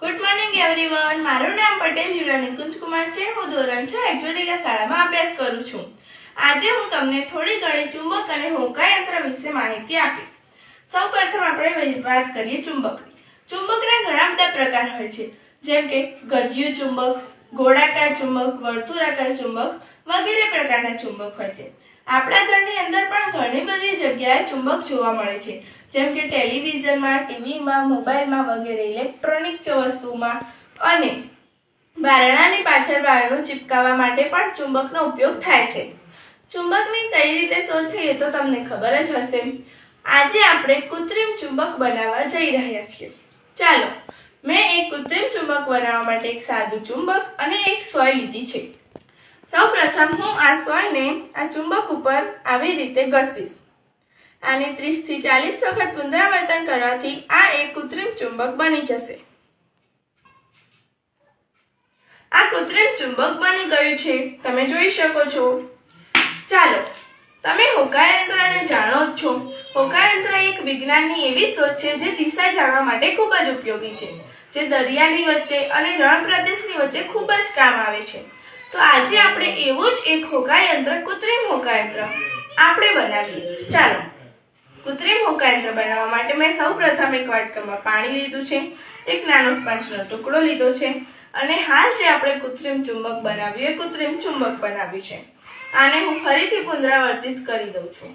Good morning everyone. મારું નામ પટેલ હિરાની કુંજકુમાર છે. હું ધોરણ 6 એક્ઝોટિકા શાળામાં અભ્યાસ કરું છું. આજે હું તમને થોડી ઘણી ચુંબક અને હોકાયંત્ર વિશે માહિતી આપીશ. સૌપ્રથમ આપણે વાત કરીએ ચુંબકની. ચુંબકના ઘણા બધા પ્રકાર હોય છે, જેમ કે ગજિયું ચુંબક, ગોળાકાર ચુંબક, વર્તુળાકાર ચુંબક વગેરે પ્રકારના ચુંબક હોય છે. આપણા ઘરની અંદર પણ ઘણી બધી જગ્યાએ ચુંબક જોવા મળે છે, જેમ કે ટેલિવિઝનમાં, ટીવીમાં, મોબાઈલમાં વગેરે ઇલેક્ટ્રોનિક વસ્તુમાં અને બારણાની પાછળ વાયરો ચિપકાવવા માટે પણ ચુંબકનો ઉપયોગ થાય છે. ચુંબકની કઈ રીતે શોધ થઈ એ તો તમને ખબર જ હશે. આજે આપણે કૃત્રિમ ચુંબક બનાવવા જઈ રહ્યા છીએ. ચાલો, મેં એક કૃત્રિમ ચુંબક બનાવવા માટે એક સાદું ચુંબક અને એક સોય લીધી છે. સૌપ્રથમ હું આ સોયને આ ચુંબક ઉપર આવી રીતે ઘસીશ. આને 30 થી 40 વખત પુનરાવર્તન કરવાથી આ એક કૃત્રિમ ચુંબક બની જશે. આ કૃત્રિમ ચુંબક બની ગયું છે, તમે જોઈ શકો છો. ચાલો, તમે હોકાયંત્રને જાણો જ છો. હોકાયંત્ર એક વિજ્ઞાનની એવી શોધ છે જે દિશા જાણવા માટે ખૂબ જ ઉપયોગી છે, જે દરિયાની વચ્ચે અને રણ પ્રદેશની વચ્ચે ખૂબ જ કામ આવે છે. તો આજે આપણે એવું જ એક હોકાયંત્ર, કૃત્રિમ હોકાયંત્ર આપણે બનાવીએ. ચાલો, કૃત્રિમ હોકાયંત્ર બનાવવા માટે મેં સૌપ્રથમ એક વાટકામાં પાણી લીધું છે, એક નાનો સ્પંજનો ટુકડો લીધો છે અને હાલ જે આપણે કૃત્રિમ ચુંબક બનાવ્યું એ કૃત્રિમ ચુંબક બનાવ્યું છે. આને હું ફરીથી પુનરાવર્તિત કરી દઉં છું.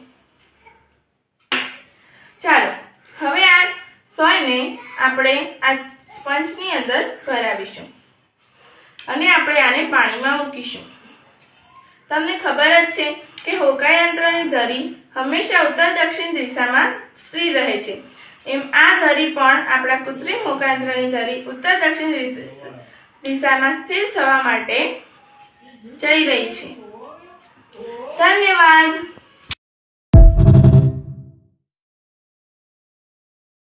ચાલો, હવે આ સોયને આપણે આ સ્પંજની અંદર ભરાવીશું અને આપણે આને પાણીમાં મૂકીશું. તમને ખબર જ છે કે હોકાયંત્રની ધરી હંમેશા ઉત્તર દક્ષિણ દિશામાં સ્થિર રહે છે, એમ આ ધરી પણ આપણા કૃત્રિમ હોકાયંત્રની ધરી ઉત્તર દક્ષિણ દિશામાં સ્થિર થવા માટે જઈ રહી છે. ધન્યવાદ.